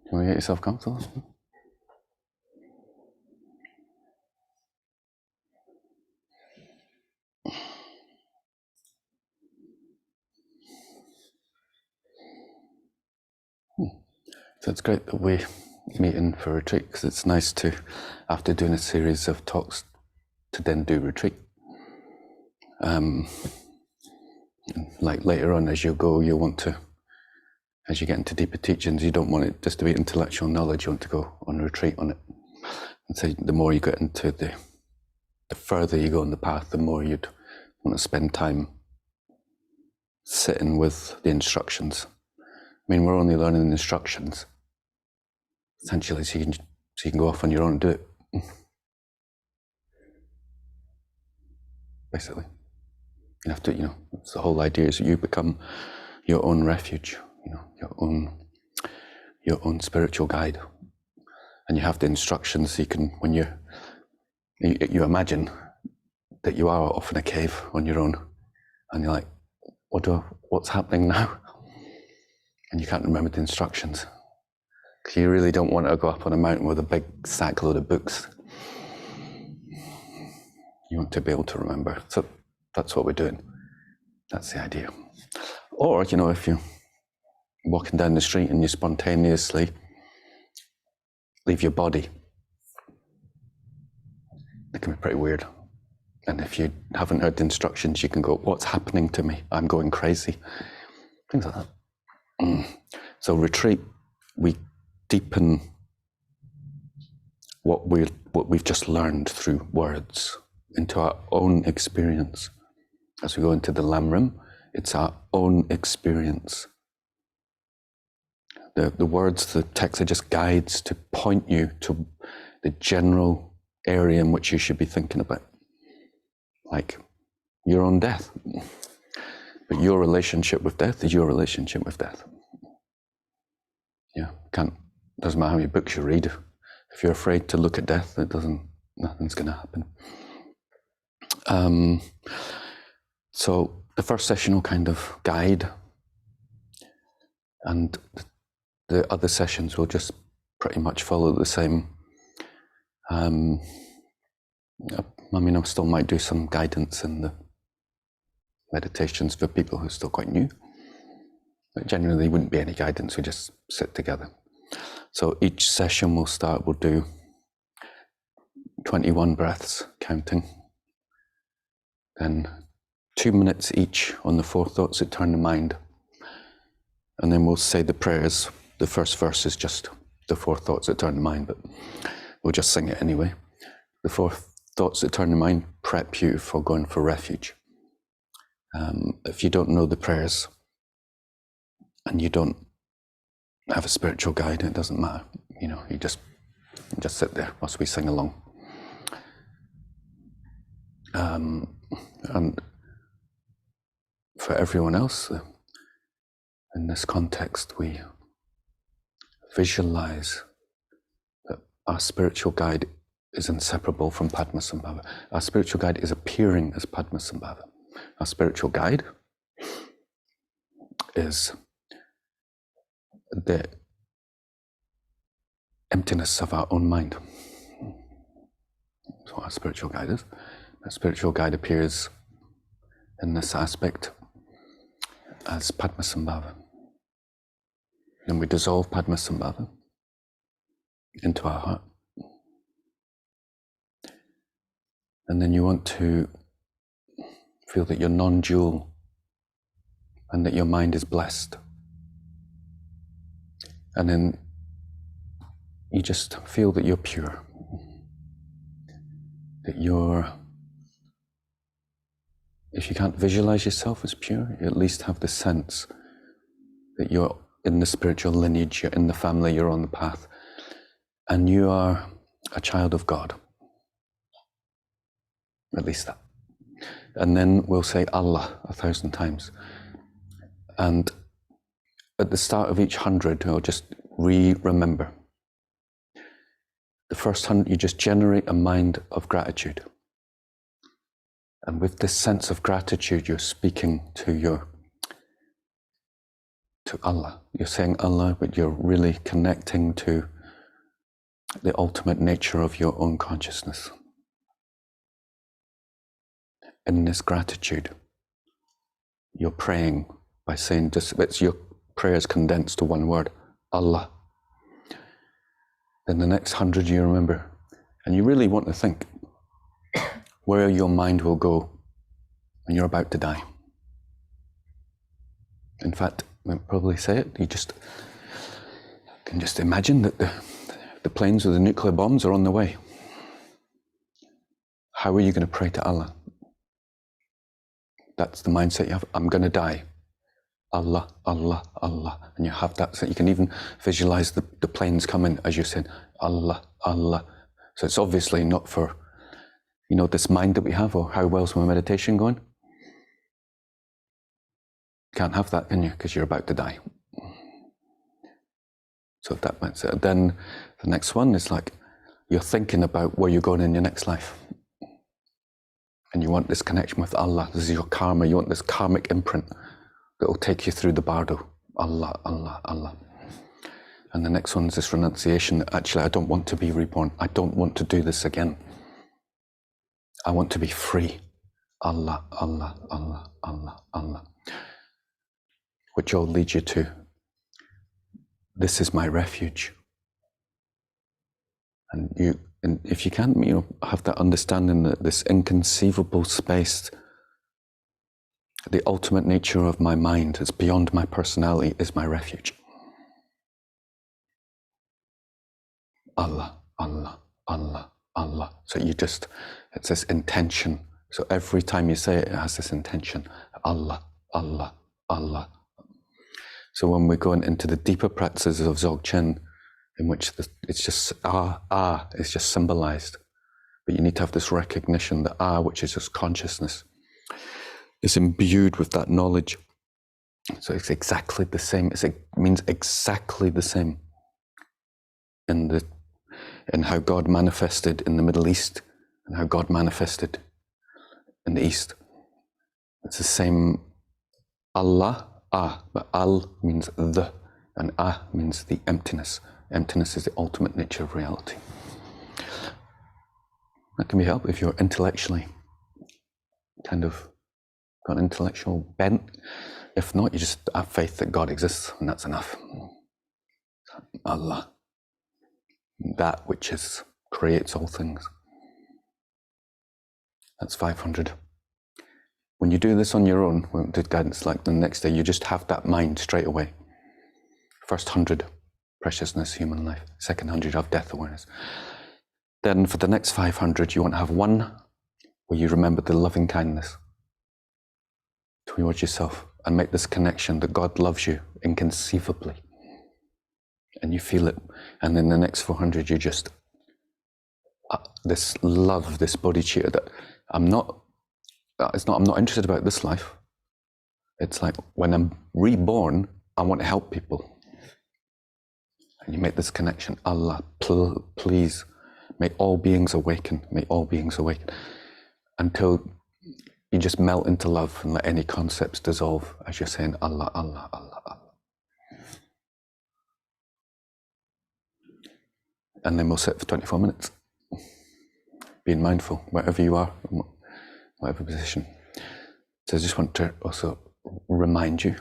You want to get yourself comfortable? So it's great that we meet in for retreat, because it's nice to, after doing a series of talks, to then do retreat. Like later on as you go, you want to, as you get into deeper teachings, you don't want it just to be intellectual knowledge, you want to go on retreat on it. And so the more you get into the further you go on the path, the more you'd want to spend time sitting with the instructions. I mean, we're only learning the instructions, essentially, so you can go off on your own and do it. Basically. You have to, it's the whole idea is that you become your own refuge, your own spiritual guide. And you have the instructions so you can, when you imagine that you are off in a cave on your own, and you're like, what's happening now? And you can't remember the instructions. Because you really don't want to go up on a mountain with a big sack load of books. You want to be able to remember. So that's what we're doing. That's the idea. Or, if you're walking down the street and you spontaneously leave your body, it can be pretty weird. And if you haven't heard the instructions, you can go, what's happening to me? I'm going crazy. Things like that. So retreat, we deepen what we've just learned through words into our own experience. As we go into the Lam room, it's our own experience. The words, the text are just guides to point you to the general area in which you should be thinking about. Like your own death. But your relationship with death is your relationship with death. Yeah, doesn't matter how many books you read. If you're afraid to look at death, nothing's going to happen. So the first session will kind of guide, and the other sessions will just pretty much follow the same. I still might do some guidance in the meditations for people who are still quite new. But generally, there wouldn't be any guidance, we just sit together. So each session we'll do 21 breaths, counting. Then 2 minutes each on the 4 thoughts that turn the mind. And then we'll say the prayers. The first verse is just the 4 thoughts that turn the mind, but we'll just sing it anyway. The 4 thoughts that turn the mind prep you for going for refuge. If you don't know the prayers and you don't have a spiritual guide, it doesn't matter. You just sit there whilst we sing along. And for everyone else, in this context, we visualize that our spiritual guide is inseparable from Padmasambhava. Our spiritual guide is appearing as Padmasambhava. Our spiritual guide is the emptiness of our own mind. That's what our spiritual guide is. Our spiritual guide appears in this aspect as Padmasambhava. And we dissolve Padmasambhava into our heart. And then you want to feel that you're non-dual and that your mind is blessed. And then you just feel that you're pure. That if you can't visualize yourself as pure, you at least have the sense that you're in the spiritual lineage, you're in the family, you're on the path, and you are a child of God. At least that. And then we'll say Allah 1,000 times. And at the start of each 100, I'll just remember. The first 100, you just generate a mind of gratitude. And with this sense of gratitude, you're speaking to to Allah. You're saying Allah, but you're really connecting to the ultimate nature of your own consciousness. In this gratitude, you're praying by saying, it's your prayers condensed to one word, Allah. Then the next 100 you remember, and you really want to think where your mind will go when you're about to die. In fact, I'll probably say it, you can just imagine that the planes with the nuclear bombs are on the way. How are you going to pray to Allah? That's the mindset you have. I'm going to die. Allah, Allah, Allah. And you have that, so you can even visualize the planes coming as you're saying, Allah, Allah. So it's obviously not for, this mind that we have, or how well's my meditation going? Can't have that, can you? Because you're about to die. So that mindset. Then the next one is like, you're thinking about where you're going in your next life. And you want this connection with Allah. This is your karma. You want this karmic imprint that will take you through the bardo. Allah, Allah, Allah. And the next one is this renunciation that actually I don't want to be reborn. I don't want to do this again. I want to be free. Allah, Allah, Allah, Allah, Allah. Which all leads you to, this is my refuge. And if you can, have that understanding that this inconceivable space, the ultimate nature of my mind, is beyond my personality, is my refuge. Allah, Allah, Allah, Allah. So it's this intention. So every time you say it, it has this intention. Allah, Allah, Allah. So when we're going into the deeper practices of Dzogchen, in which it's just it's just symbolized. But you need to have this recognition that which is just consciousness, is imbued with that knowledge. So it's exactly the same. It means exactly the same in how God manifested in the Middle East and how God manifested in the East. It's the same Allah, but al means the, and means the emptiness. Emptiness is the ultimate nature of reality. That can be helped if you're intellectually kind of got an intellectual bent. If not, you just have faith that God exists, and that's enough. Allah, that which creates all things. That's 500. When you do this on your own, we did guidance like the next day, you just have that mind straight away. First 100, preciousness, human life. Second 100, you have death awareness. Then for the next 500, you want to have one where you remember the loving kindness towards yourself and make this connection that God loves you inconceivably. And you feel it. And then the next 400, you just, this love, this bodhicitta that I'm not interested about this life. It's like when I'm reborn, I want to help people. And you make this connection, Allah, please, may all beings awaken, may all beings awaken, until you just melt into love and let any concepts dissolve as you're saying Allah, Allah, Allah, Allah. And then we'll sit for 24 minutes, being mindful, wherever you are, whatever position. So I just want to also remind you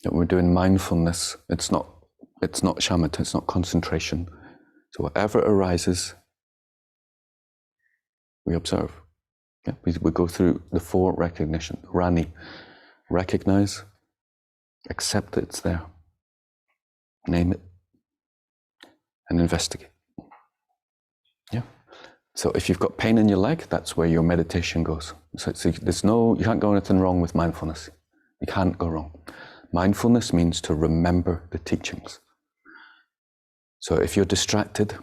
that we're doing mindfulness. It's not shamatha, it's not concentration. So whatever arises, we observe. Yeah? We go through the 4 recognition. Rani, recognize, accept that it's there, name it, and investigate. Yeah. So if you've got pain in your leg, that's where your meditation goes. So you can't go anything wrong with mindfulness. You can't go wrong. Mindfulness means to remember the teachings. So if you're distracted,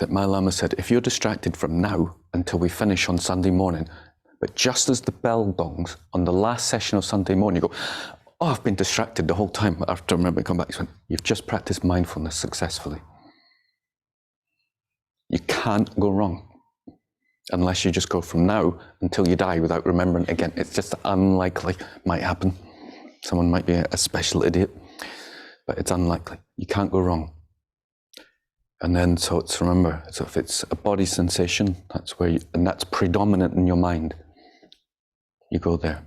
my Lama said, if you're distracted from now until we finish on Sunday morning, but just as the bell gongs on the last session of Sunday morning, you go, I've been distracted the whole time. After I remember, come back, you've just practiced mindfulness successfully. You can't go wrong unless you just go from now until you die without remembering it again. It's just unlikely, might happen. Someone might be a special idiot, but it's unlikely. You can't go wrong. And then, so it's, remember, so if it's a body sensation, that's where and that's predominant in your mind, you go there.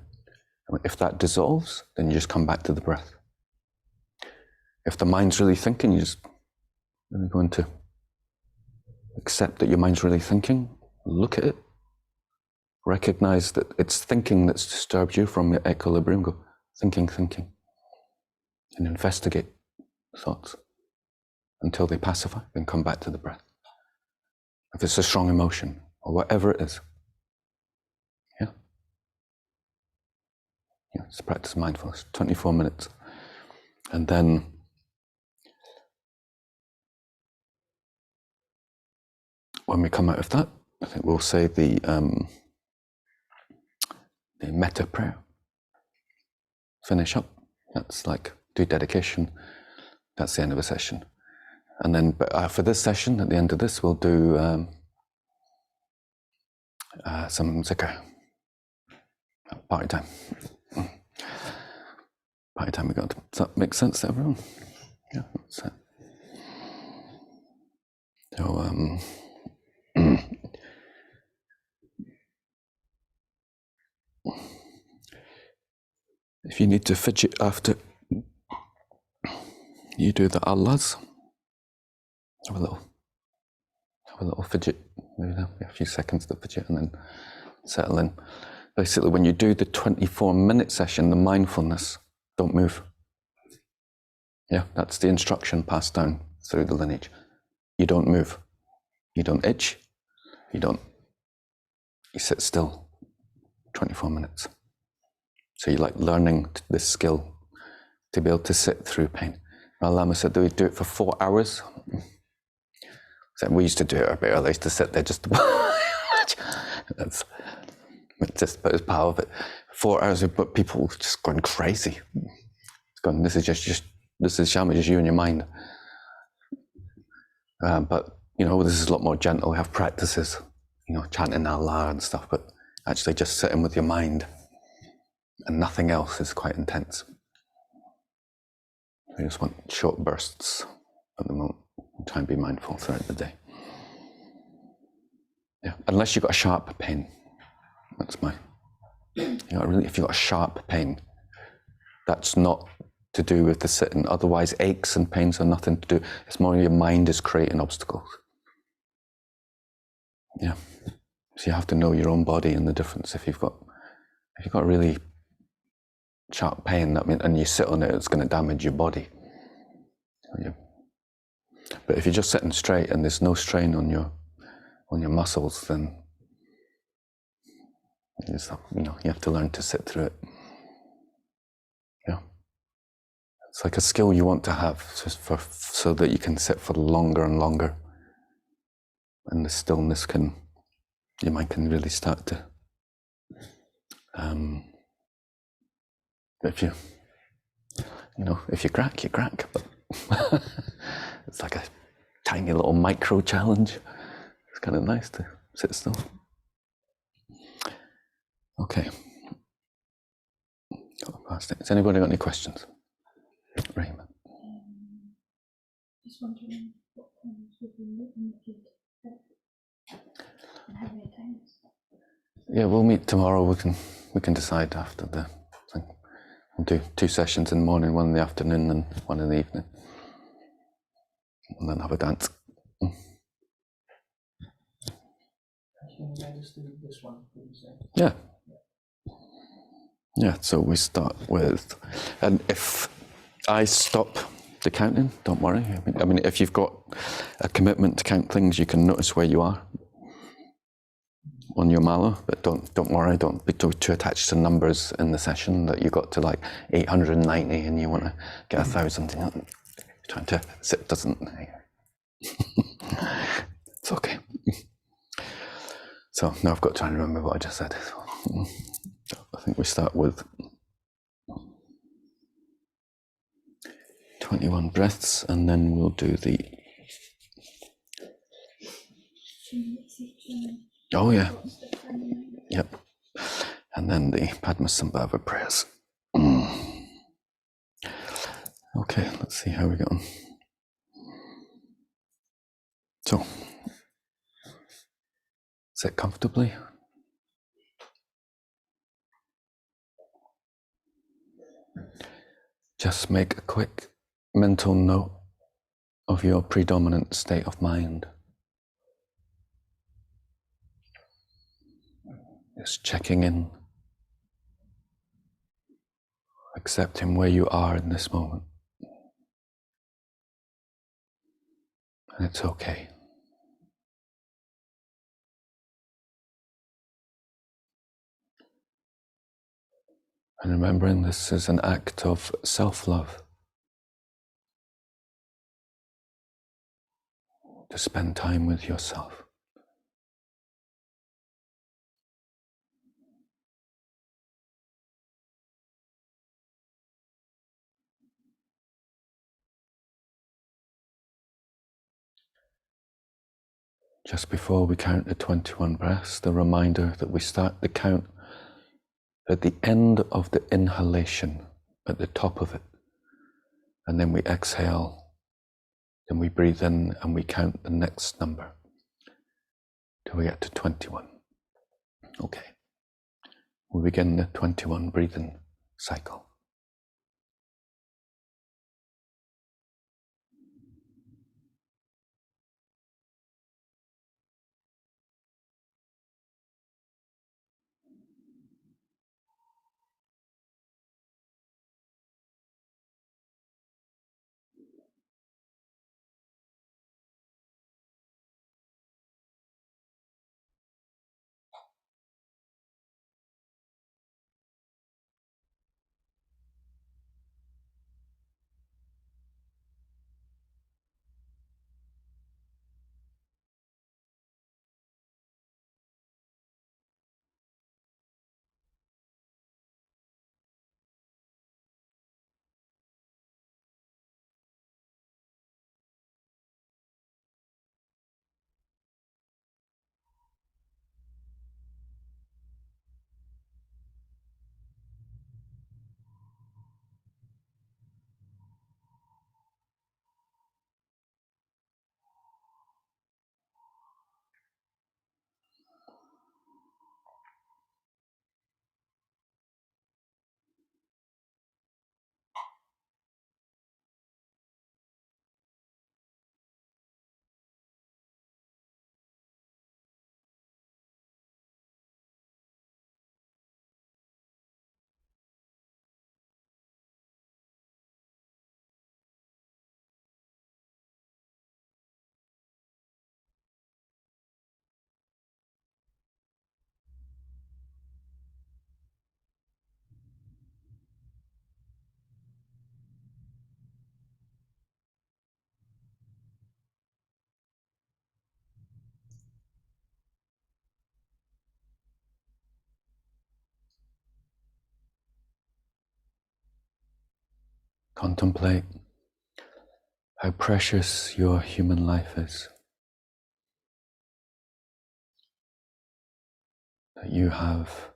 If that dissolves, then you just come back to the breath. If the mind's really thinking, you just really go into accept that your mind's really thinking, look at it, recognize that it's thinking that's disturbed you from your equilibrium, go thinking, and investigate thoughts until they pacify, then come back to the breath. If it's a strong emotion, or whatever it is. Yeah? Yeah, it's practice mindfulness, 24 minutes. And then when we come out of that, I think we'll say the metta prayer. Finish up. That's like do dedication. That's the end of a session. And then, but for this session, at the end of this, we'll do some zikr. Party time. Party time we got. Does that make sense to everyone? Yeah, that's it. So, if you need to fidget after you do the Allahs, have a little fidget, maybe a few seconds to fidget and then settle in. Basically, when you do the 24-minute session, the mindfulness, don't move. Yeah, that's the instruction passed down through the lineage. You don't move. You don't itch. You sit still 24 minutes. So you're like learning this skill to be able to sit through pain. My Lama said, do we do it for 4 hours? So we used to do it a bit early. I used to sit there just that's just about as power of it. 4 hours, but people just going crazy. It's going, this is Shama, just you and your mind. But, this is a lot more gentle. We have practices, chanting Allah and stuff, but actually just sitting with your mind and nothing else is quite intense. We just want short bursts at the moment. Try and be mindful throughout the day. Yeah, unless you've got a sharp pain. That's if you've got a sharp pain, that's not to do with the sitting. Otherwise, aches and pains are nothing to do. It's more your mind is creating obstacles. Yeah. So you have to know your own body and the difference. If you've got really sharp pain, and you sit on it, it's going to damage your body. Yeah. But if you're just sitting straight and there's no strain on your muscles, then you have to learn to sit through it. Yeah. It's like a skill you want to have, so that you can sit for longer and longer, and the stillness your mind can really start to. If you crack, you crack. But it's like a tiny little micro challenge. It's kind of nice to sit still. Okay. Has anybody got any questions? Raymond. Just wondering what times would be limited and how many times? Yeah, we'll meet tomorrow. We can decide after the thing. We'll do 2 sessions in the morning, 1 in the afternoon and 1 in the evening. And then have a dance. This one, Yeah. Yeah, so we start with, and if I stop the counting, don't worry. I mean, if you've got a commitment to count things, you can notice where you are on your mala, but don't worry, don't be too attached to numbers in the session that you got to like 890 and you want to get 1,000. Trying to sit doesn't. It's okay. So now I've got to try and remember what I just said. I think we start with 21 breaths, and then we'll do the. Oh yeah. Yep. And then the Padmasambhava prayers. Okay, let's see how we get on. So, sit comfortably. Just make a quick mental note of your predominant state of mind. Just checking in, accepting where you are in this moment. And it's okay. And remembering this is an act of self-love, to spend time with yourself. Just before we count the 21 breaths, the reminder that we start the count at the end of the inhalation, at the top of it, and then we exhale, then we breathe in and we count the next number till we get to 21. Okay, we begin the 21 breathing cycle. Contemplate how precious your human life is, that you have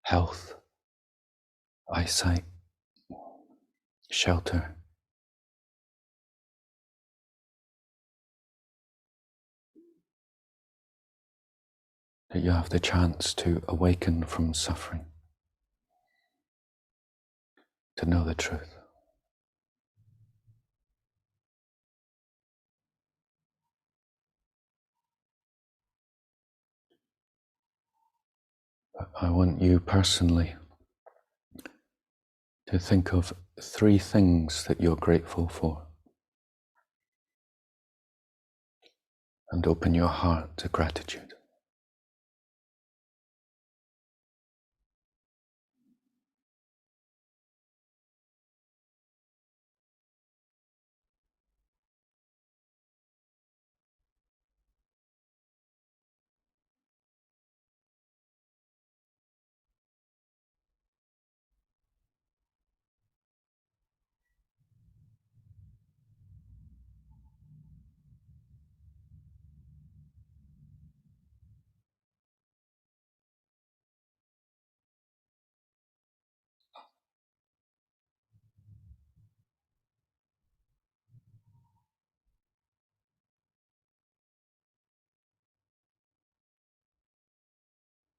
health, eyesight, shelter, that you have the chance to awaken from suffering, to know the truth. But I want you personally to think of 3 things that you're grateful for, and open your heart to gratitude.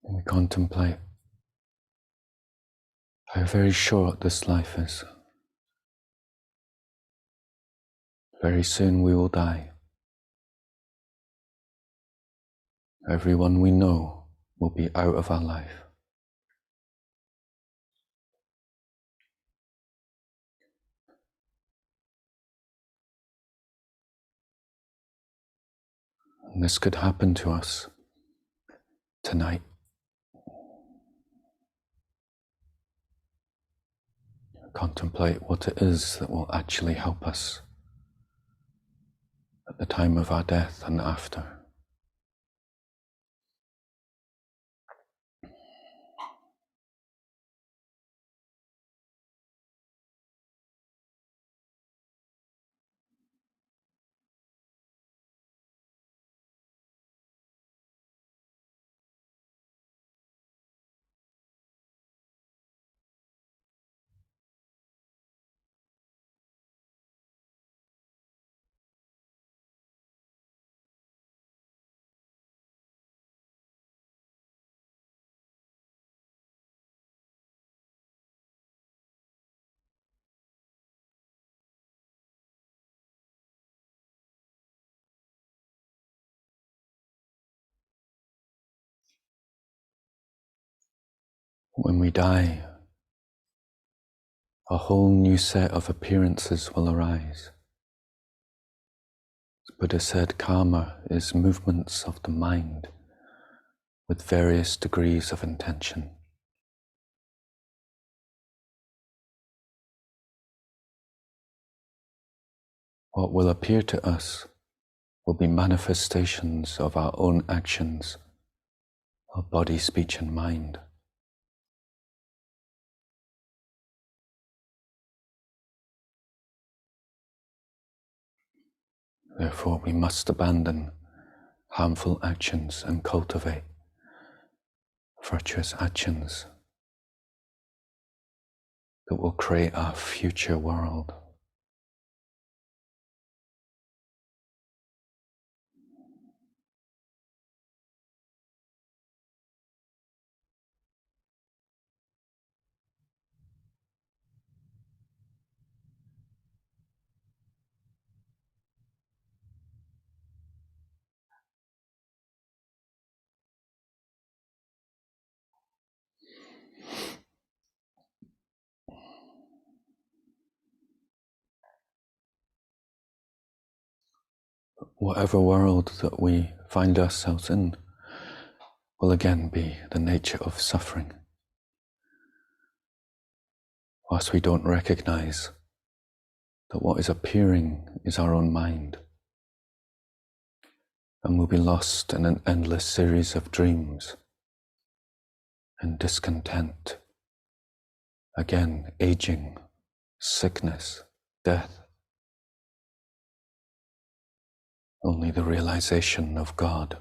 And we contemplate how very short this life is. Very soon we will die. Everyone we know will be out of our life. And this could happen to us tonight. Contemplate what it is that will actually help us at the time of our death and after. When we die, a whole new set of appearances will arise. As Buddha said, karma is movements of the mind with various degrees of intention. What will appear to us will be manifestations of our own actions, of body, speech, and mind. Therefore, we must abandon harmful actions and cultivate virtuous actions that will create our future world. Whatever world that we find ourselves in will again be the nature of suffering. Whilst we don't recognize that what is appearing is our own mind, and we'll be lost in an endless series of dreams and discontent, again, aging, sickness, death. Only the realization of God,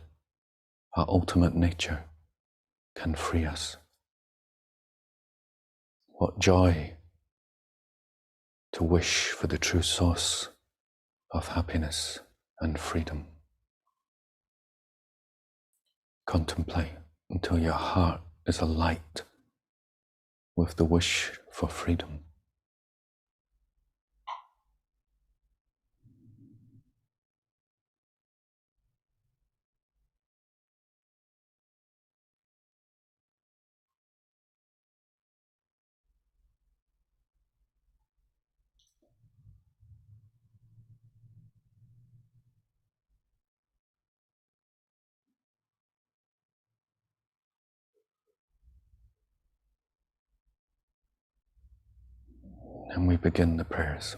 our ultimate nature, can free us. What joy to wish for the true source of happiness and freedom. Contemplate until your heart is alight with the wish for freedom. And we begin the prayers.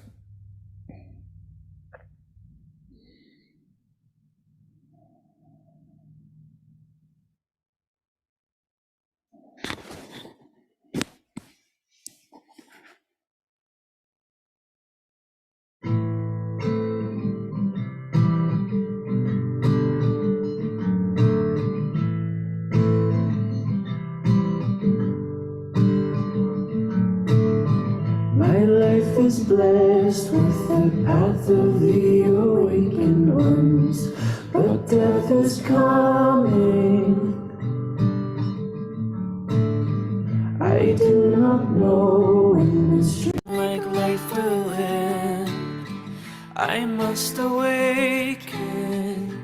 My life is blessed with the path of the awakened ones, but death is coming. I do not know when this dream like life will end. I must awaken.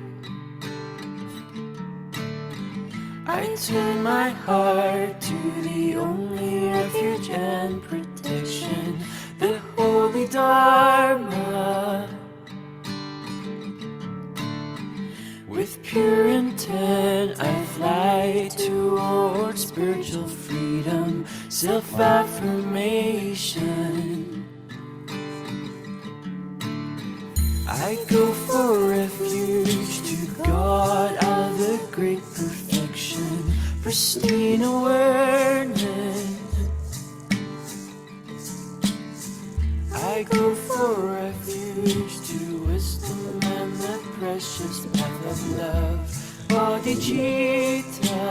I turn my heart to the only refuge and protection, the holy Dharma. With pure intent I fly towards spiritual freedom, self-affirmation. I go for refuge to God out of the great perfection, pristine awareness. I go for refuge to wisdom and the precious path of love, bodhicitta.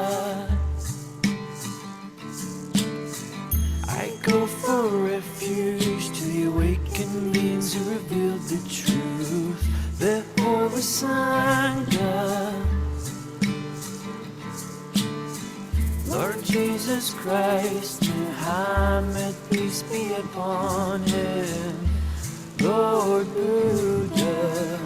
I go for refuge to the awakened beings who revealed the truth, the Holy Sangha. Lord Jesus Christ, Muhammad, peace be upon him, Lord Buddha.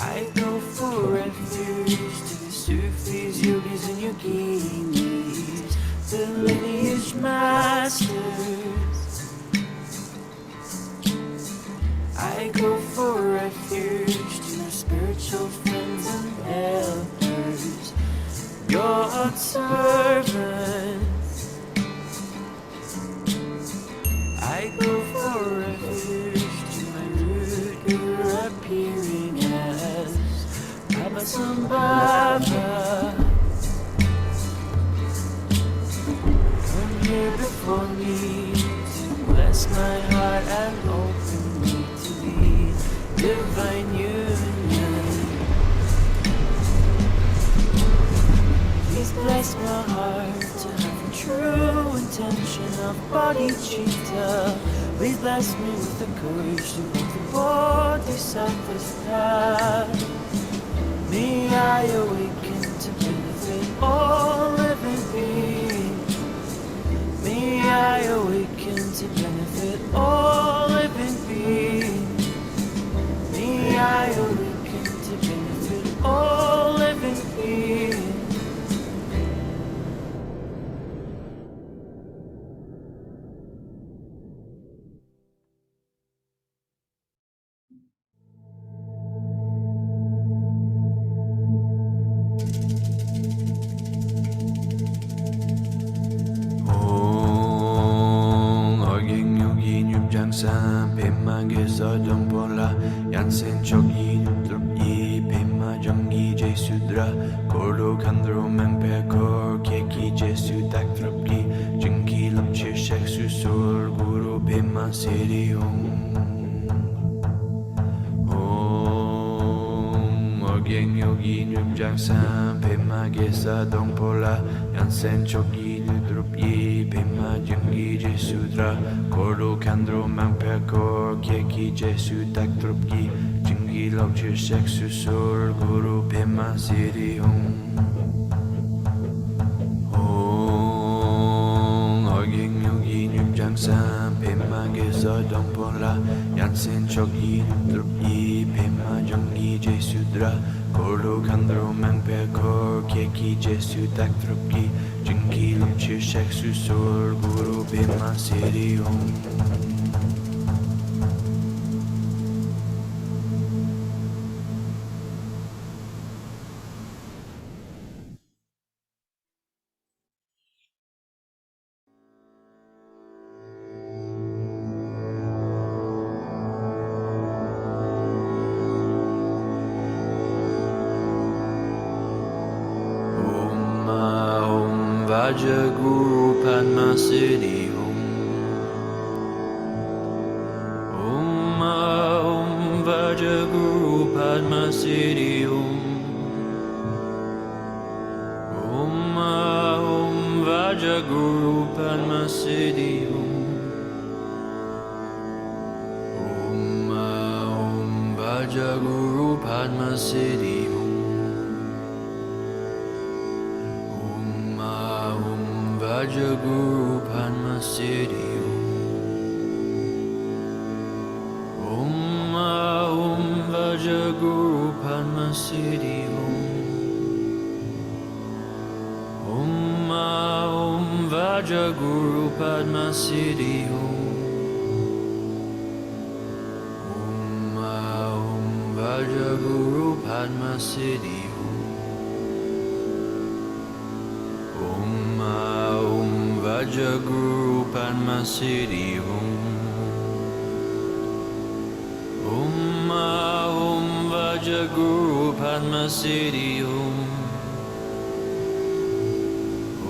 I go for refuge to the Sufis, yogis, and yoginis, the lineage masters. I go for refuge to the spiritual friends and helpers, God's servants. I go for refuge to my root guru appearing as Baba Sambhava. Come here before me to bless my heart and open me to the divine union. Please bless my heart to have the true intention of bodhicitta. Please bless me with the courage to walk the bodhisattva's path. May I awaken to benefit all living beings. May I awaken to benefit all living beings. May I awaken to benefit all living beings. Sang Pema Gesa Dampola Yansen Chogi Nutrup Yi Pema Jangi Jesudra Kordo Kandro Mangpe Kor Keki Jesu Taktrup Gi Jinki Lamchir Shek Susur Guru Pema Siri Orgeng Yogi Nyumjang Sang Pema Gesa Dampola Yansen Chogi Nutrup Yi Pema Jangi Jesudra Kordo Kandro Mangpe Kor Keki Jesu Taktrup Gi Jingi Lamchir Shek Susur Guru Pema Siri Orgeng Yogi Nyumjang Sang Pema Gesa Dampola Yansen Chogi Nutrup Yi Pema Jangi Jesudra Kordo Kandro Mangpe Kor Keki Jesu Taktrup Gi Jingi Lamchir Shek Susur Guru Pema Siri Vaja Guru Padma Siddhi Om Vaja Guru Padma Siddhi Om Vaja Guru Padma Siddhi Om Vaja Guru Padma Siddhi Om Vajaguru Padma Siddhi Om Vajaguru Padma Siddhi Om Vajaguru Padma Siddhi Om Vajaguru Padma Siddhi Om Vajaguru Padma Siddhi Om Vajaguru Padma Siddhi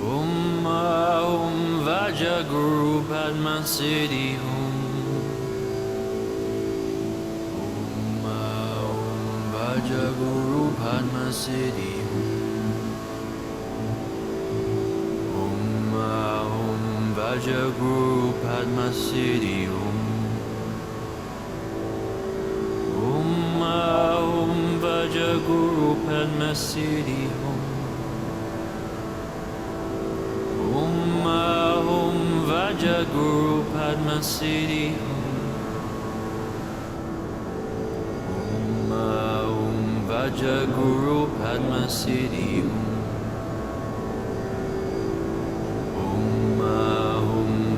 Om Vajaguru Padma Siddhi Om Vajaguru Padma Siddhi Om Vajaguru Padma Siddhi Om Vajaguru Padma Siddhi Om Vajaguru Padma Siddhi Om Vajaguru Padma Siddhi Om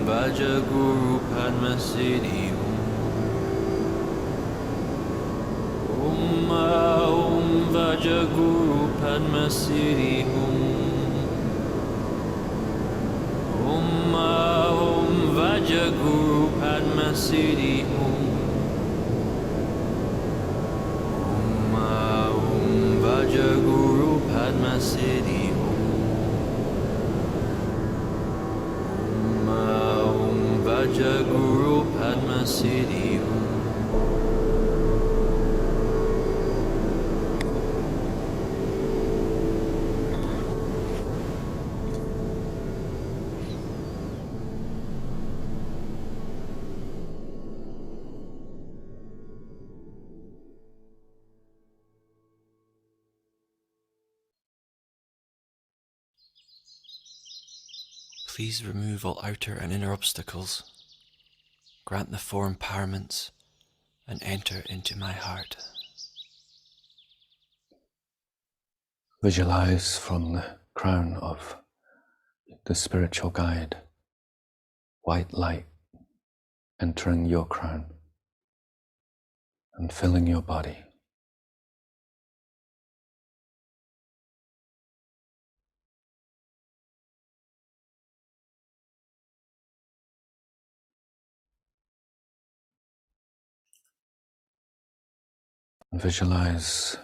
Vajaguru Padma Siddhi Om Vajaguru Padma Siddhi Om Vajaguru Padma Siddhi Om Vajaguru Padma Siddhi Om Vajaguru Padma Siddhi Please remove all outer and inner obstacles. Grant the four empowerments and enter into my heart. Visualize from the crown of the spiritual guide, white light entering your crown and filling your body. And visualize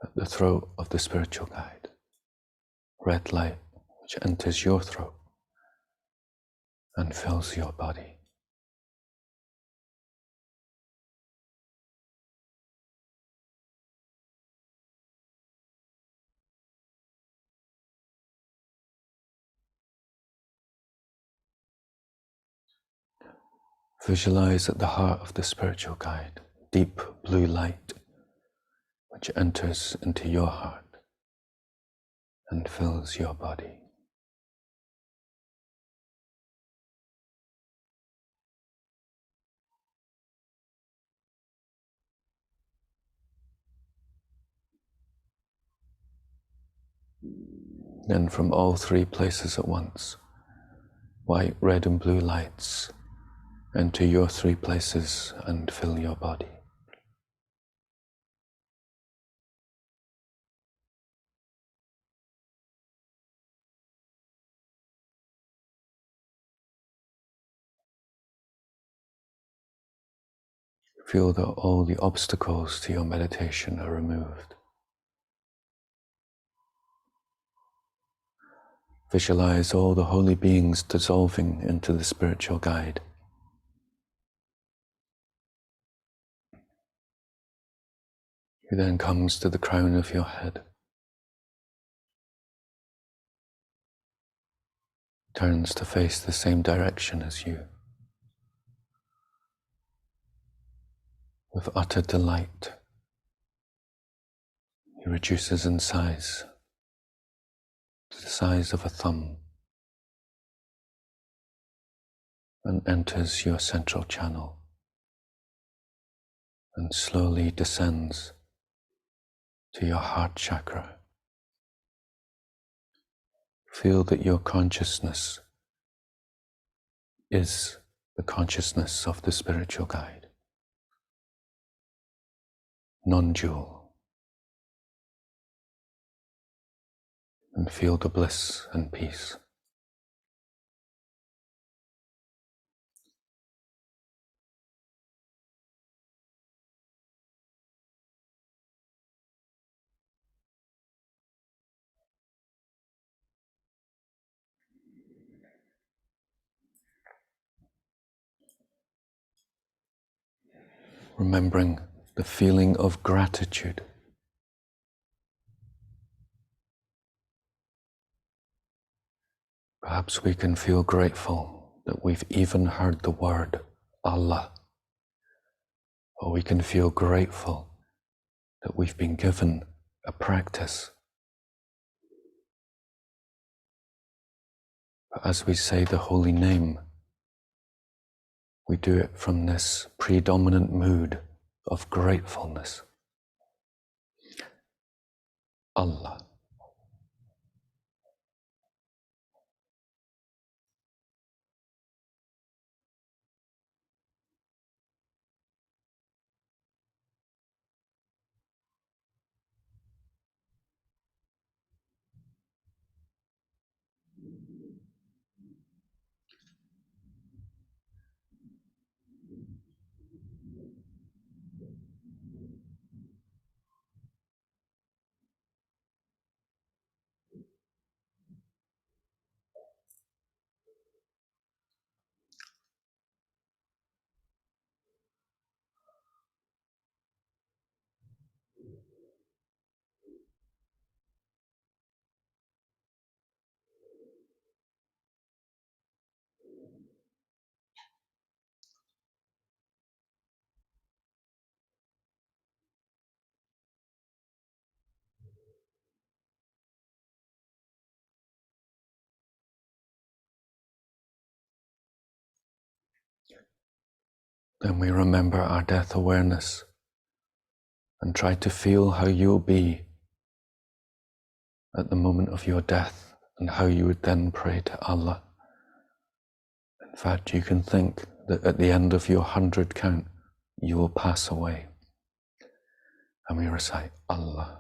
at the throat of the spiritual guide, red light which enters your throat and fills your body. Visualize at the heart of the spiritual guide, deep blue light which enters into your heart and fills your body. Then from all three places at once, white, red and blue lights enter your three places and fill your body. Feel that all the obstacles to your meditation are removed. Visualize all the holy beings dissolving into the spiritual guide. He then comes to the crown of your head, turns to face the same direction as you. With utter delight, he reduces in size to the size of a thumb and enters your central channel and slowly descends to your heart chakra. Feel that your consciousness is the consciousness of the spiritual guide, non-dual, and feel the bliss and peace. Remembering the feeling of gratitude. Perhaps we can feel grateful that we've even heard the word Allah, or we can feel grateful that we've been given a practice. But as we say the holy name, we do it from this predominant mood of gratefulness. Allah. Then we remember our death awareness and try to feel how you'll be at the moment of your death and how you would then pray to Allah. In fact, you can think that at the end of your 100 count, you will pass away. And we recite Allah.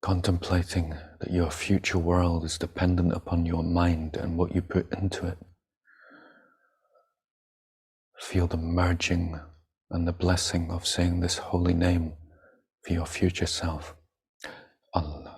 Contemplating that your future world is dependent upon your mind and what you put into it. Feel the merging and the blessing of saying this holy name for your future self. Allah.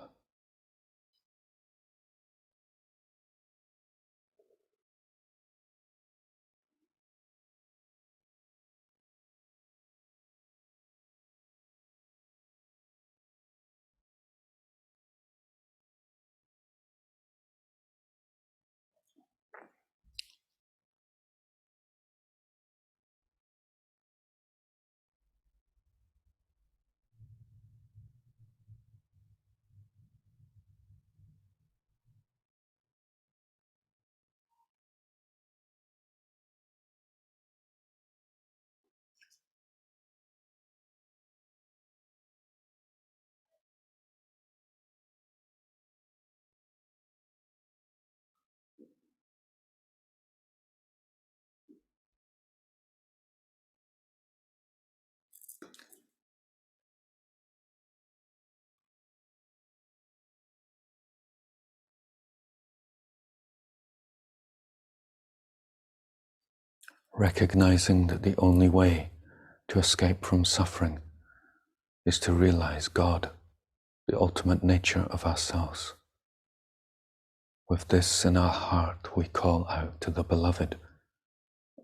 recognizing that the only way to escape from suffering is to realize God, the ultimate nature of ourselves. With this in our heart, we call out to the beloved,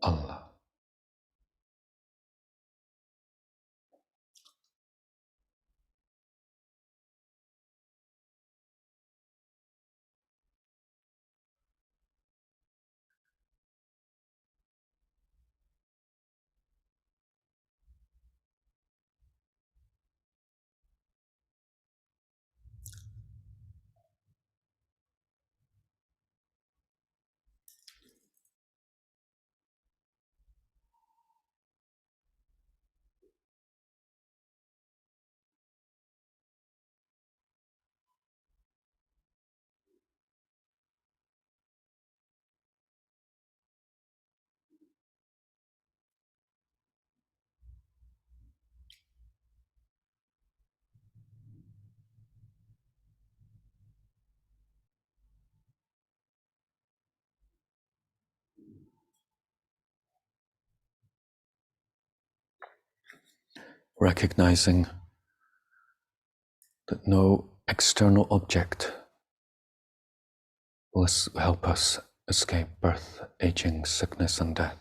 Allah. Recognizing that no external object will help us escape birth, aging, sickness, and death.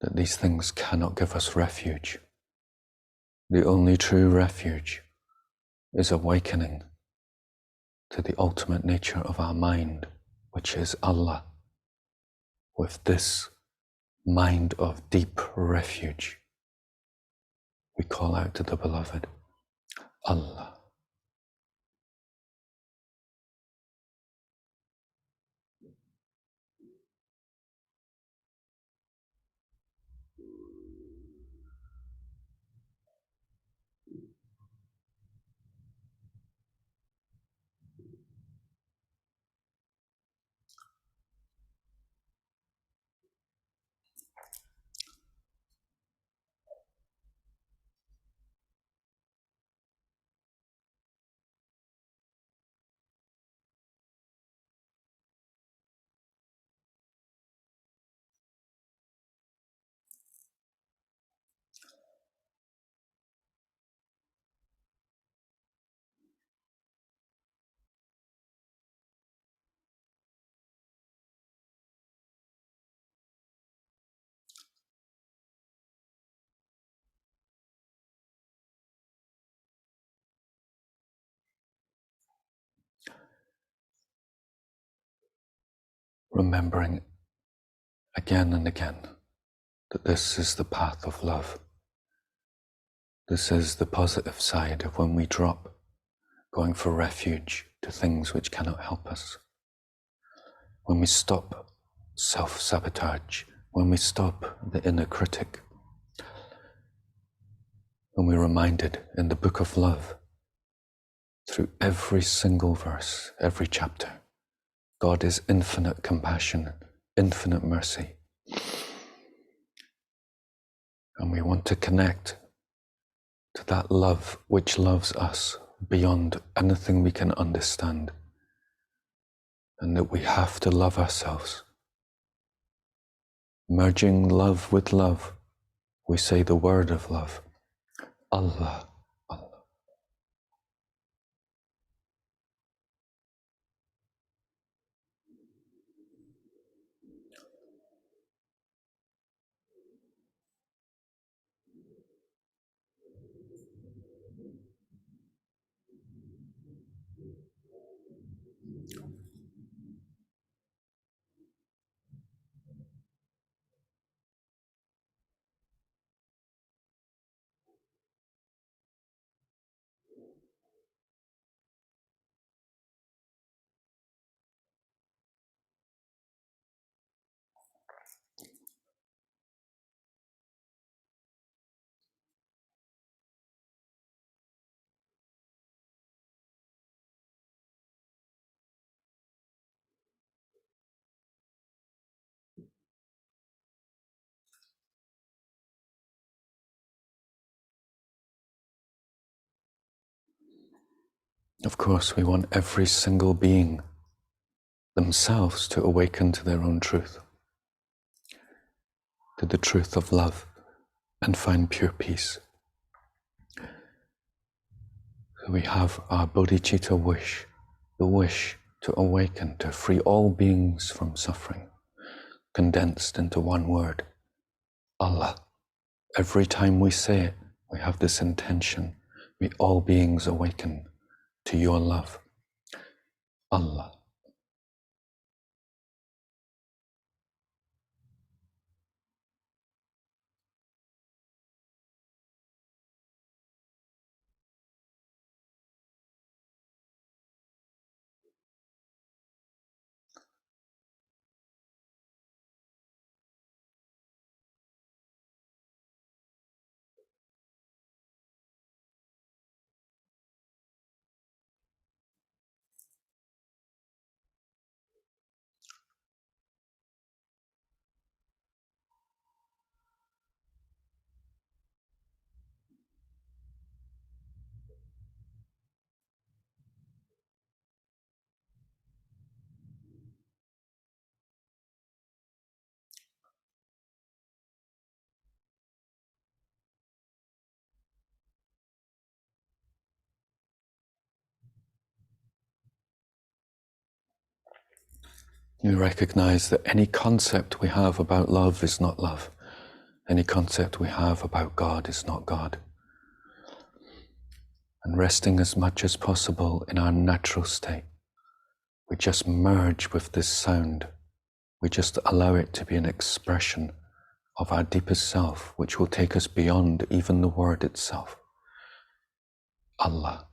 That these things cannot give us refuge. The only true refuge is awakening to the ultimate nature of our mind, which is Allah. With this mind of deep refuge, we call out to the beloved, Allah. Remembering again and again that this is the path of love. This is the positive side of when we drop going for refuge to things which cannot help us. When we stop self-sabotage, when we stop the inner critic, when we're reminded in the book of love, through every single verse, every chapter, God is infinite compassion, infinite mercy. And we want to connect to that love which loves us beyond anything we can understand, and that we have to love ourselves. Merging love with love, we say the word of love, Allah, Allah. Of course, we want every single being themselves to awaken to their own truth. to the truth of love and find pure peace. So we have our bodhicitta wish, the wish to awaken, to free all beings from suffering, condensed into one word, Allah. Every time we say it, we have this intention, may all beings awaken to your love. Allah. You recognize that any concept we have about love is not love. Any concept we have about God is not God. And resting as much as possible in our natural state, we just merge with this sound. We just allow it to be an expression of our deepest self, which will take us beyond even the word itself. Allah.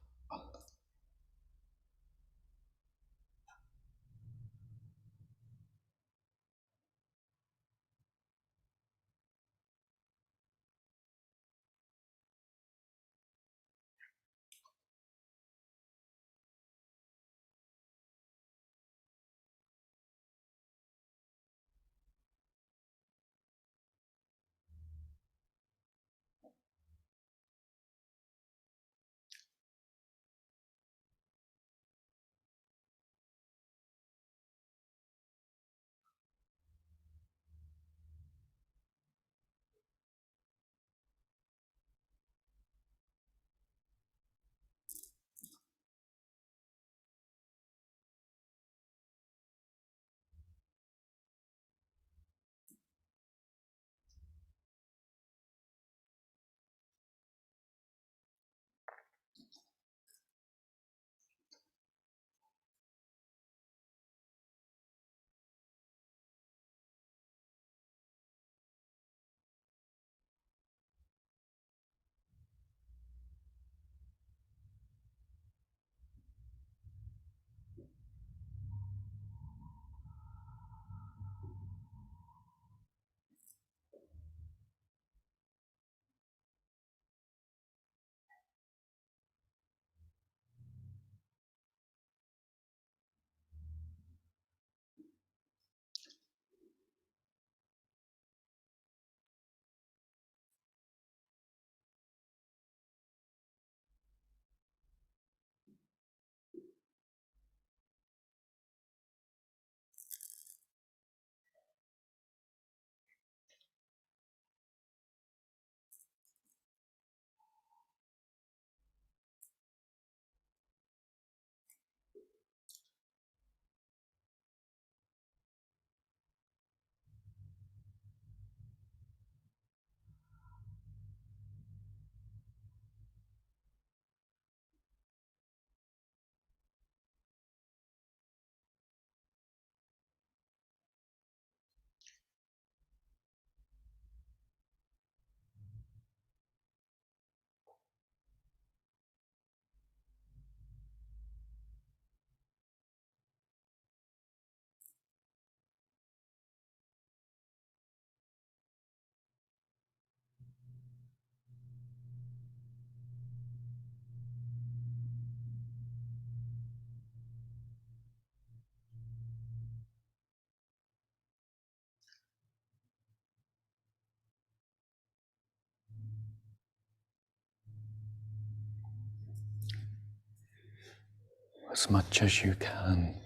As much as you can,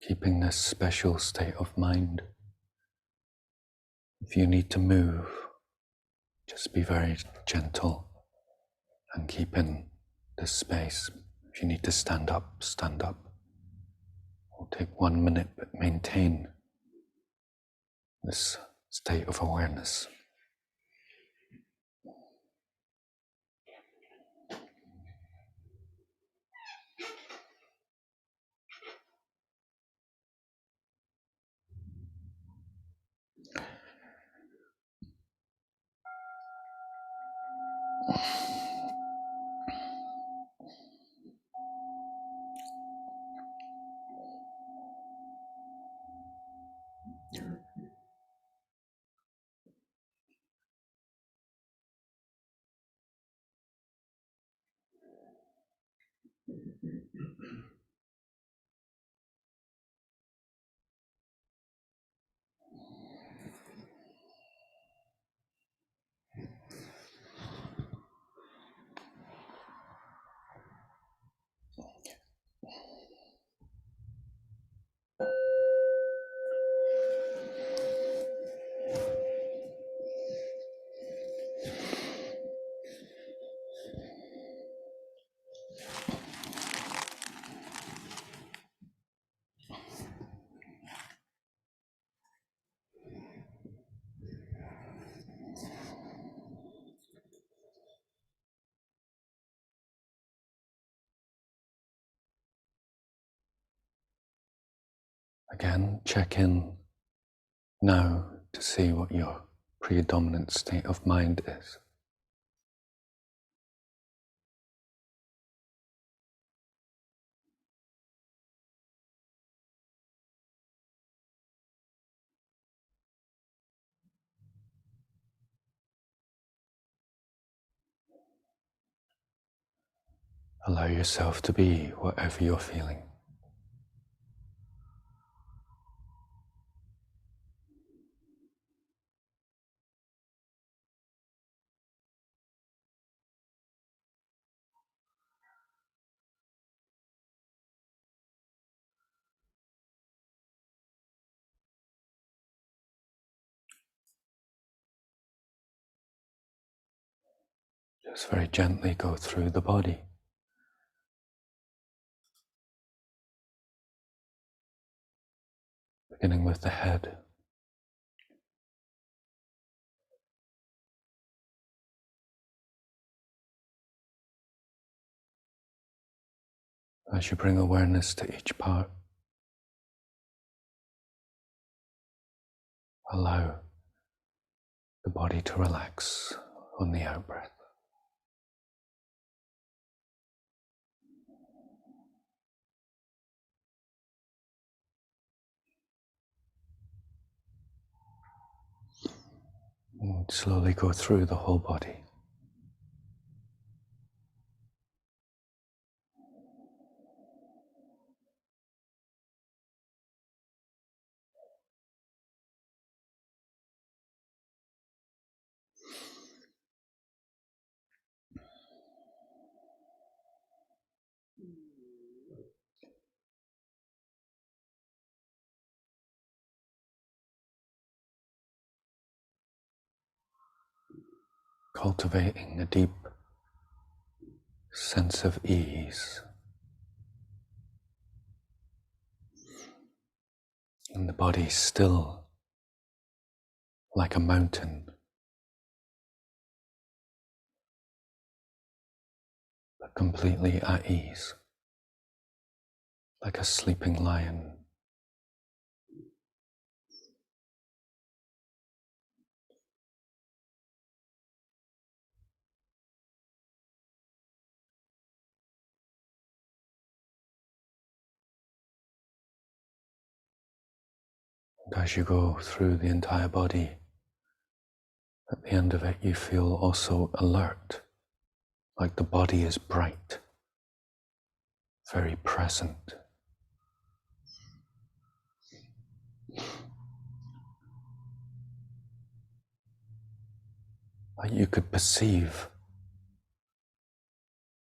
keeping this special state of mind. If you need to move, just be very gentle and keep in this space. If you need to stand up, stand up. Or take 1 minute, but maintain this state of awareness. Again, check in now to see what your predominant state of mind is. Allow yourself to be whatever you're feeling. Just very gently go through the body. Beginning with the head. As you bring awareness to each part, allow the body to relax on the out-breath. And slowly go through the whole body. Cultivating a deep sense of ease. And the body still like a mountain, but completely at ease, like a sleeping lion. And as you go through the entire body, at the end of it you feel also alert, like the body is bright, very present. Like you could perceive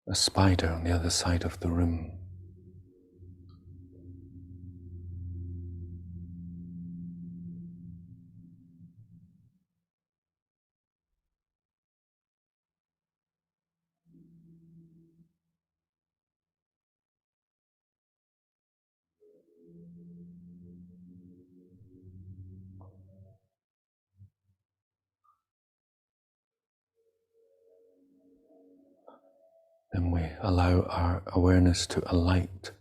a spider on the other side of the room. And we allow our awareness to alight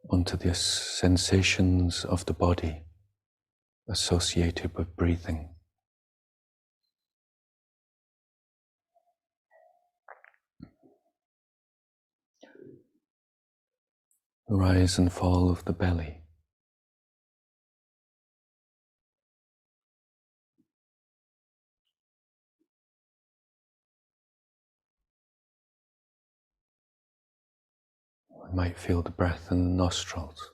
onto the sensations of the body associated with breathing. The rise and fall of the belly. We might feel the breath in the nostrils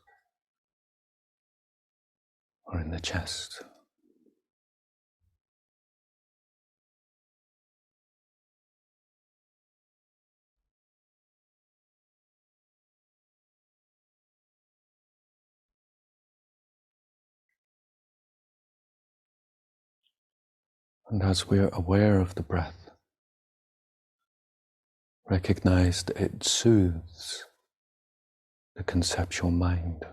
or in the chest. And as we're aware of the breath, recognize that it soothes the conceptual mind.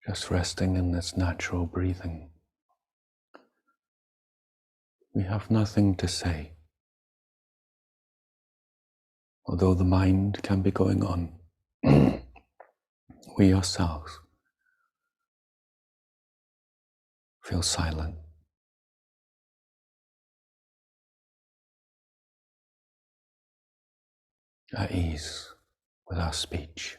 Just resting in this natural breathing. We have nothing to say, although the mind can be going on. We ourselves feel silent, at ease with our speech.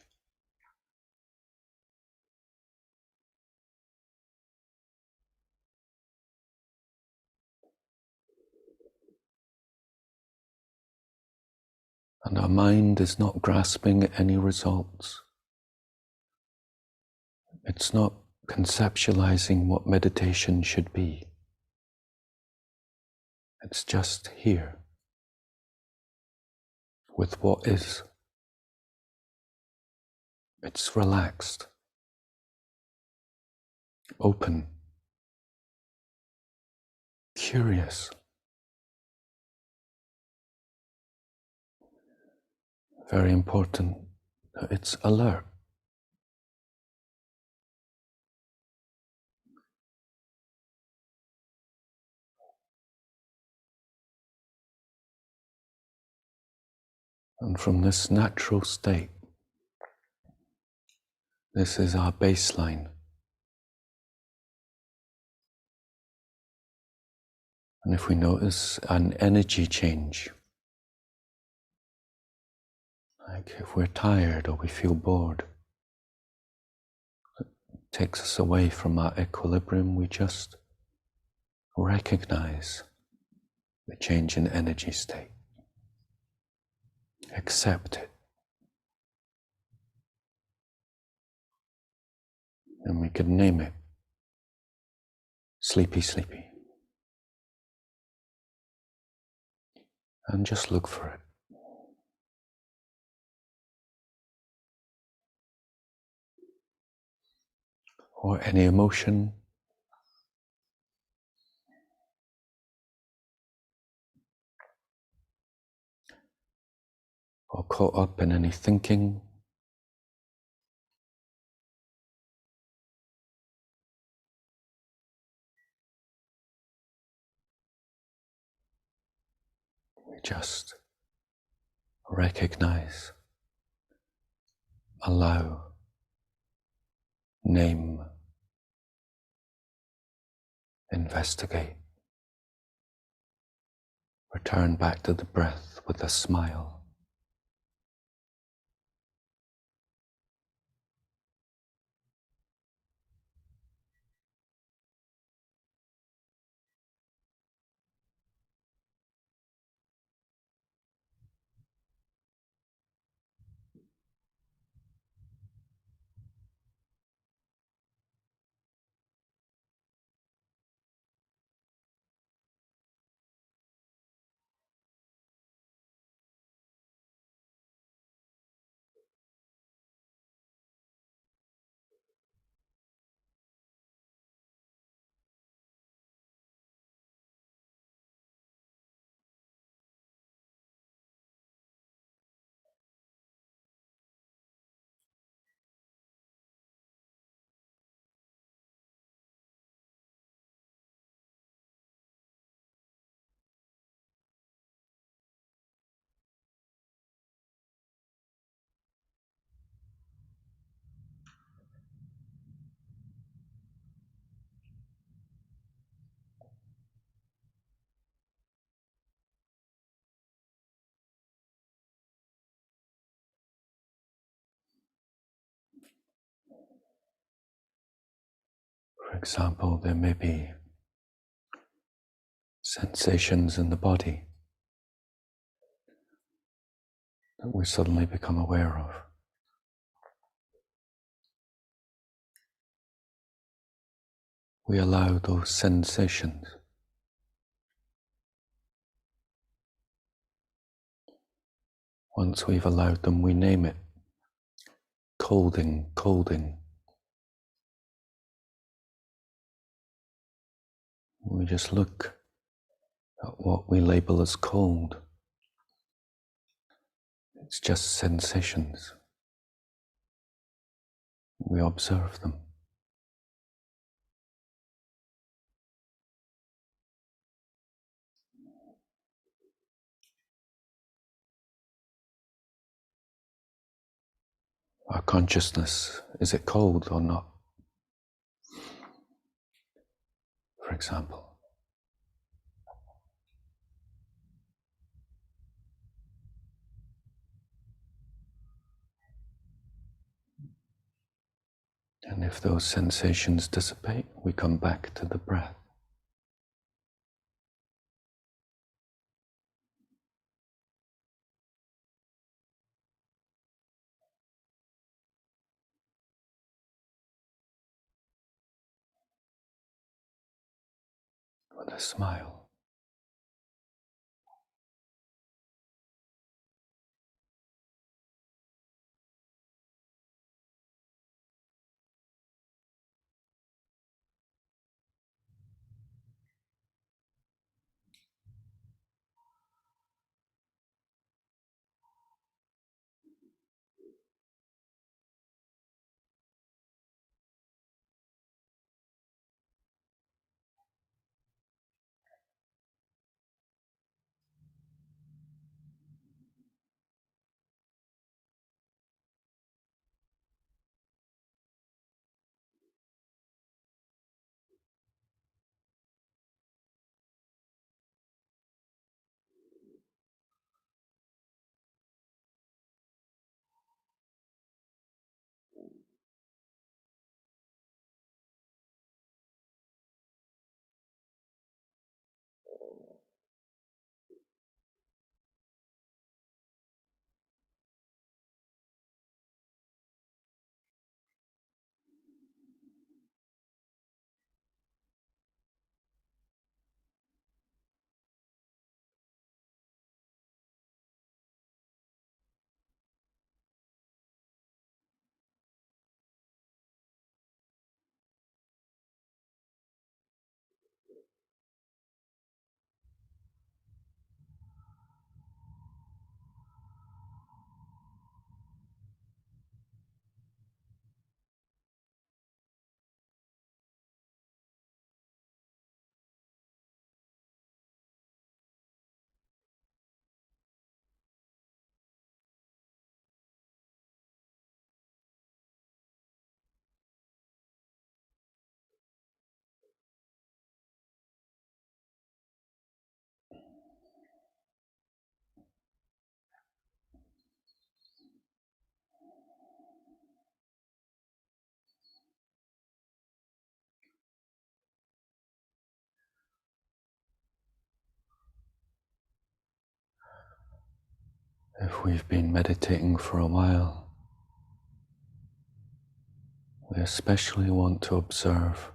And our mind is not grasping at any results. It's not conceptualizing what meditation should be. It's just here with what is. It's relaxed, open, curious, very important that it's alert. And from this natural state, this is our baseline. And if we notice an energy change, like if we're tired or we feel bored, it takes us away from our equilibrium, we just recognize the change in energy state. Accept it. And we can name it sleepy, sleepy. And just look for it. Or any emotion, or caught up in any thinking. We just recognize, allow, name, investigate. Return back to the breath with a smile. For example, there may be sensations in the body that we suddenly become aware of. We allow those sensations. Once we've allowed them, we name it. Colding, colding. We just look at what we label as cold. It's just sensations. We observe them. Our consciousness, is it cold or not? For example. And if those sensations dissipate, we come back to the breath. With a smile. If we've been meditating for a while, we especially want to observe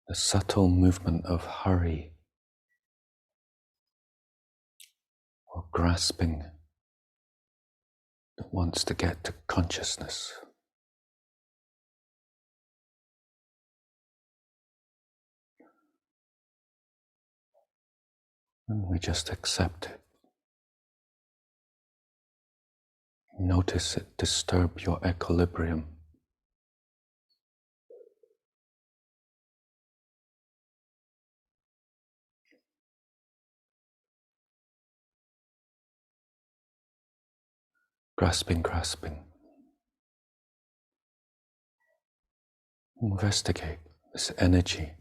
the subtle movement of hurry or grasping that wants to get to consciousness. And we just accept it. Notice it disturb your equilibrium. Grasping, grasping. Investigate this energy.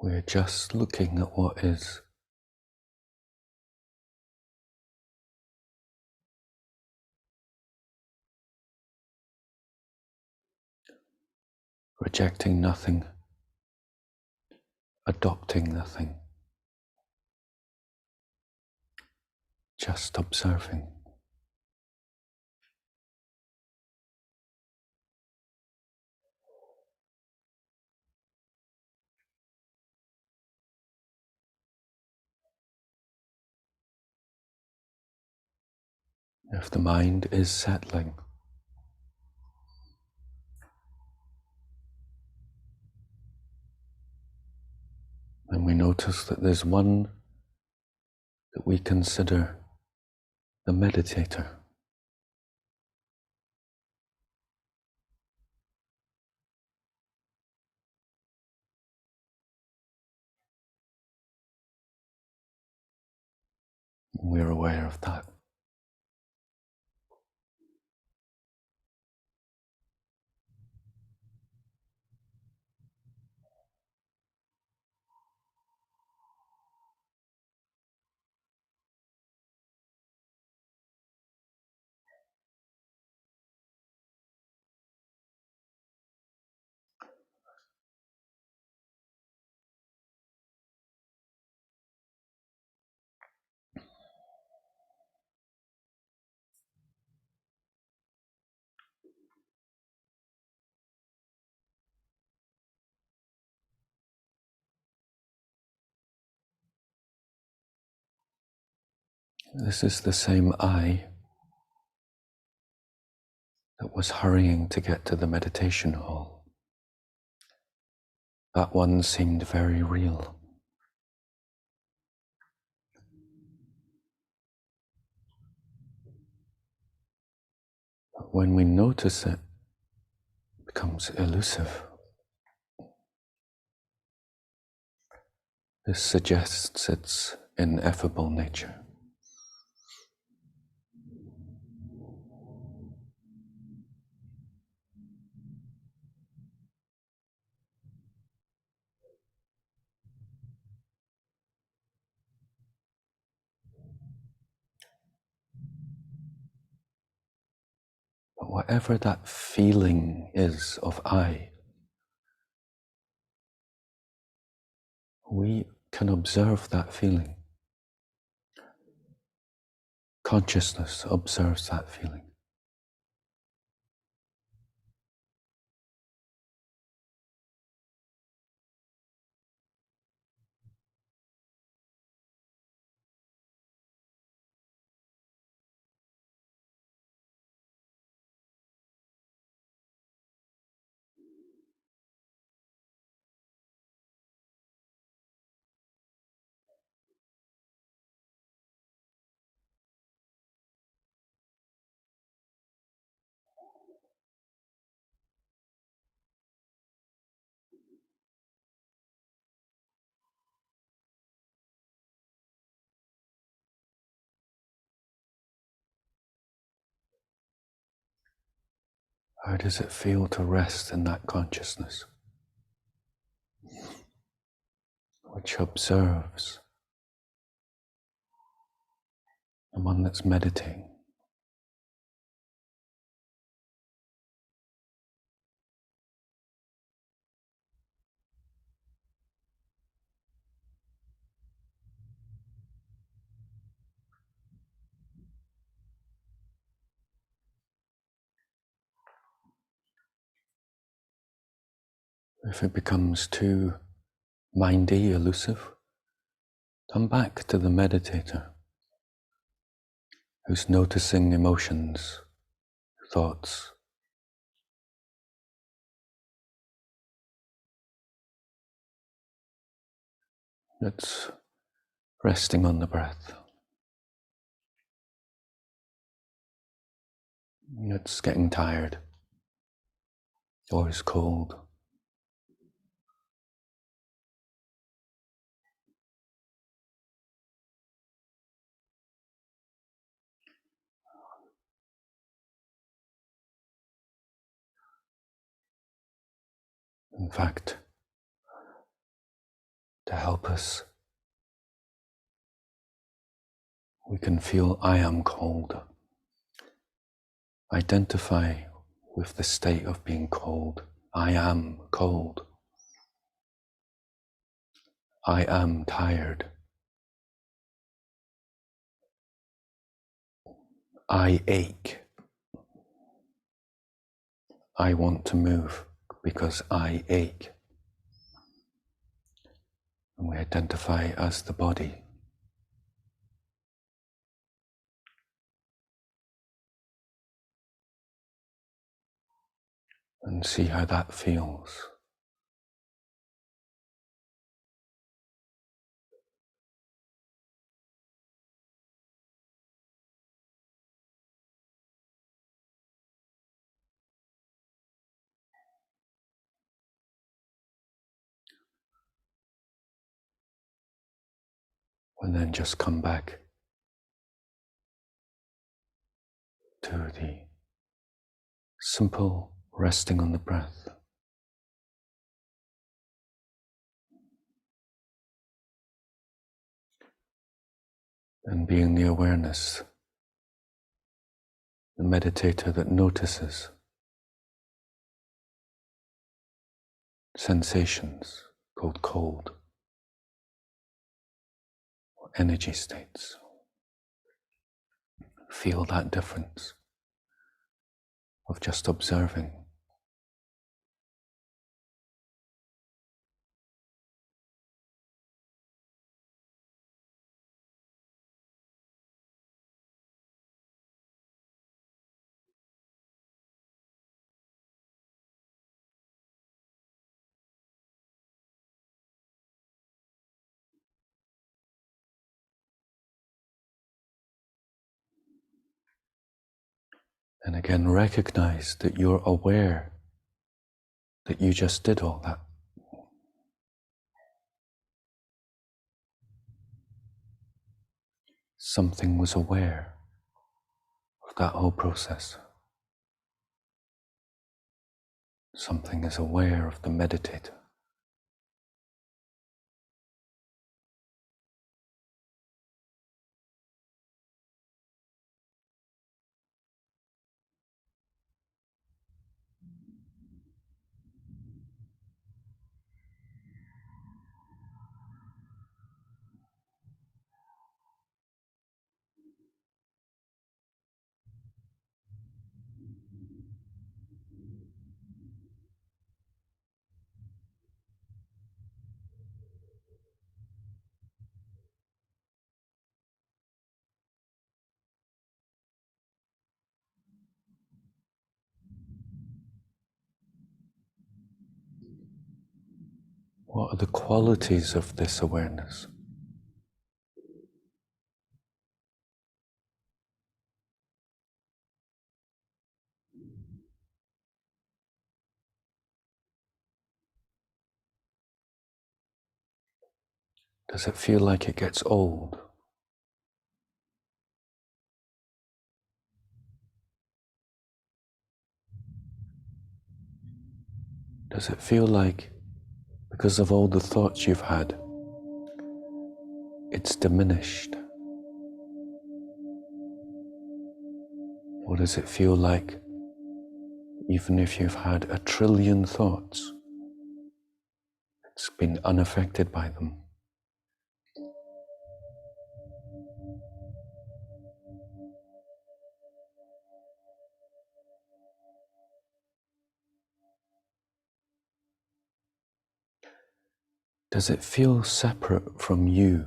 We're just looking at what is. Rejecting nothing, adopting nothing, just observing. If the mind is settling, then we notice that there's one that we consider the meditator. We're aware of that. This is the same I that was hurrying to get to the meditation hall. That one seemed very real. But when we notice it, it becomes elusive. This suggests its ineffable nature. But whatever that feeling is of I, we can observe that feeling. Consciousness observes that feeling. How does it feel to rest in that consciousness, which observes the one that's meditating? If it becomes too mindy, elusive, come back to the meditator who's noticing emotions, thoughts. It's resting on the breath. It's getting tired or is cold. In fact, to help us. We can feel I am cold. Identify with the state of being cold. I am cold. I am tired. I ache. I want to move because I ache. And we identify as the body. And see how that feels. And then just come back to the simple resting on the breath. And being the awareness, the meditator that notices sensations called cold, or energy states. Feel that difference of just observing. And again, recognize that you're aware that you just did all that. Something was aware of that whole process. Something is aware of the meditator. What are the qualities of this awareness? Does it feel like it gets old? Does it feel like, because of all the thoughts you've had, it's diminished? Or does it feel like, even if you've had 1 trillion thoughts, it's been unaffected by them? Does it feel separate from you?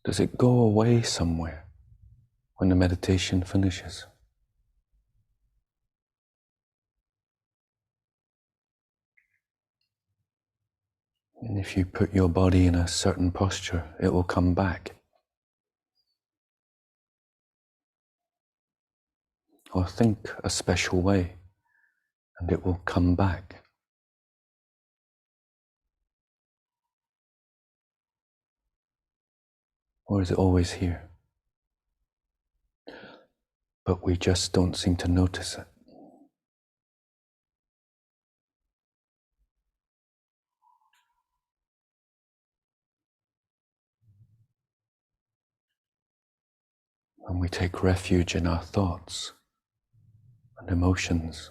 Does it go away somewhere when the meditation finishes? And if you put your body in a certain posture, it will come back. or think a special way, and it will come back. Or is it always here? But we just don't seem to notice it. And we take refuge in our thoughts and emotions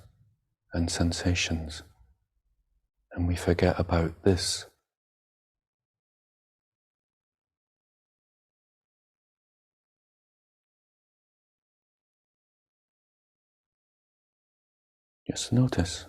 and sensations, and we forget about this. Just notice.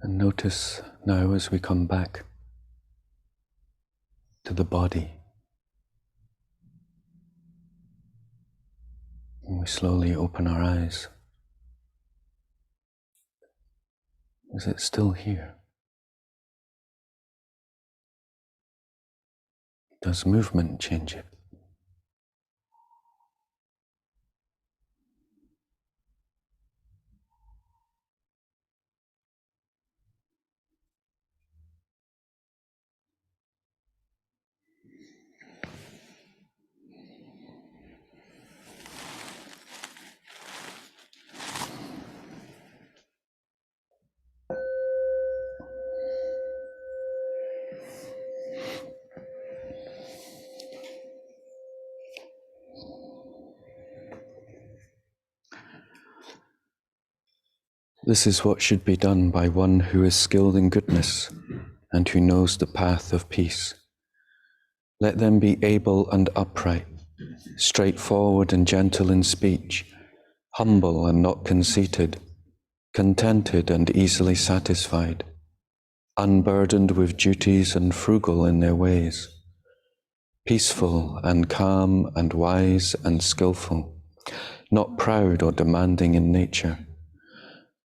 And notice now as we come back to the body, and we slowly open our eyes. Is it still here? Does movement change it? This is what should be done by one who is skilled in goodness and who knows the path of peace. Let them be able and upright, straightforward and gentle in speech, humble and not conceited, contented and easily satisfied, unburdened with duties and frugal in their ways, peaceful and calm and wise and skillful, not proud or demanding in nature.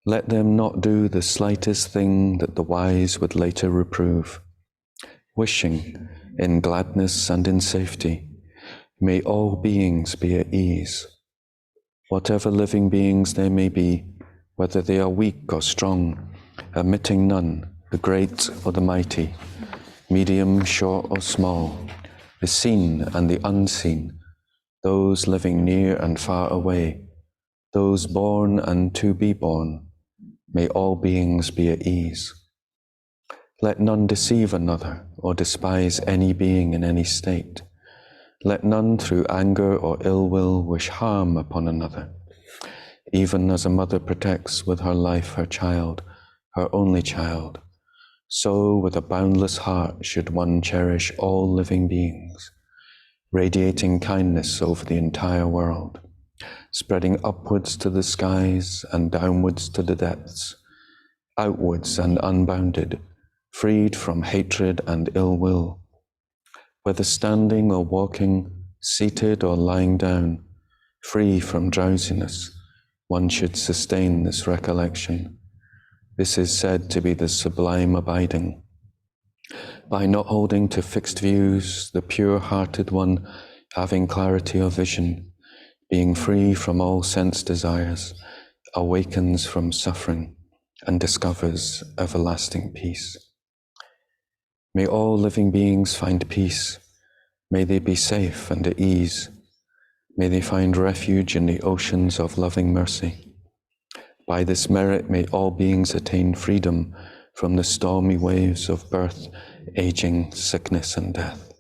Let them not do the slightest thing that the wise would later reprove. Wishing, in gladness and in safety, may all beings be at ease. Whatever living beings they may be, whether they are weak or strong, omitting none, the great or the mighty, medium, short or small, the seen and the unseen, those living near and far away, those born and to be born, may all beings be at ease. Let none deceive another or despise any being in any state. Let none through anger or ill will wish harm upon another. Even as a mother protects with her life her child, her only child, so with a boundless heart should one cherish all living beings, radiating kindness over the entire world, spreading upwards to the skies and downwards to the depths, outwards and unbounded, freed from hatred and ill will. Whether standing or walking, seated or lying down, free from drowsiness, one should sustain this recollection. This is said to be the sublime abiding. By not holding to fixed views, the pure-hearted one, having clarity of vision, being free from all sense desires, awakens from suffering and discovers everlasting peace. May all living beings find peace. May they be safe and at ease. May they find refuge in the oceans of loving mercy. By this merit, may all beings attain freedom from the stormy waves of birth, aging, sickness, and death.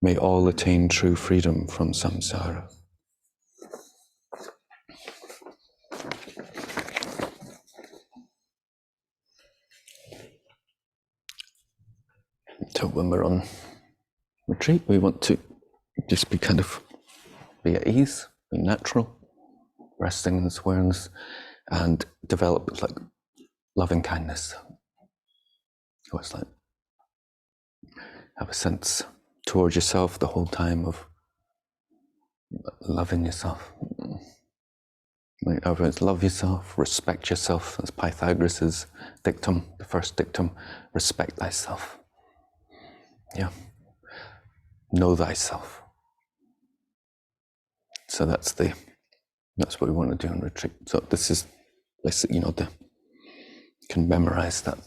May all attain true freedom from samsara. So when we're on retreat, we want to just be at ease, be natural, resting in this awareness, and develop like loving kindness. So it's like have a sense towards yourself the whole time of loving yourself, Like otherwise, love yourself, respect yourself. That's Pythagoras' dictum, the first dictum. Respect thyself. Yeah. Know thyself. So that's what we want to do in retreat. So this is, you can memorize that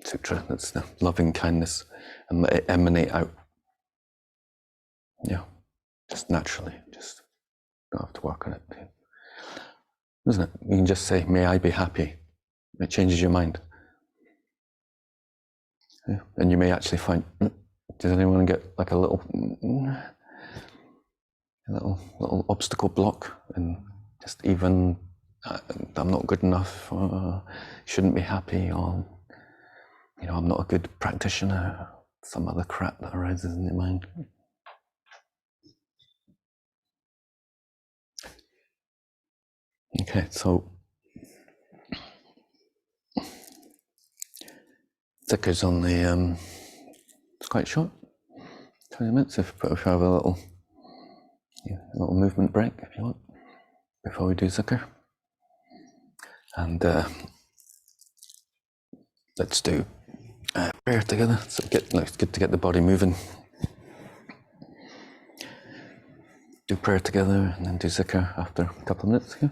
sutra. That's the loving kindness, and let it emanate out. Yeah, just naturally. Just don't have to work on it. Isn't it? You can just say, "May I be happy." It changes your mind. Yeah. And you may actually find, does anyone get like a little obstacle block, and just even I'm not good enough, or shouldn't be happy, or I'm not a good practitioner, some other crap that arises in your mind. Okay, so Zikir's only it's quite short, 20 minutes. If we have a little movement break, if you want, before we do Zikir. And let's do prayer together. So it's good to get the body moving. Do prayer together and then do Zikir after a couple of minutes. Yeah.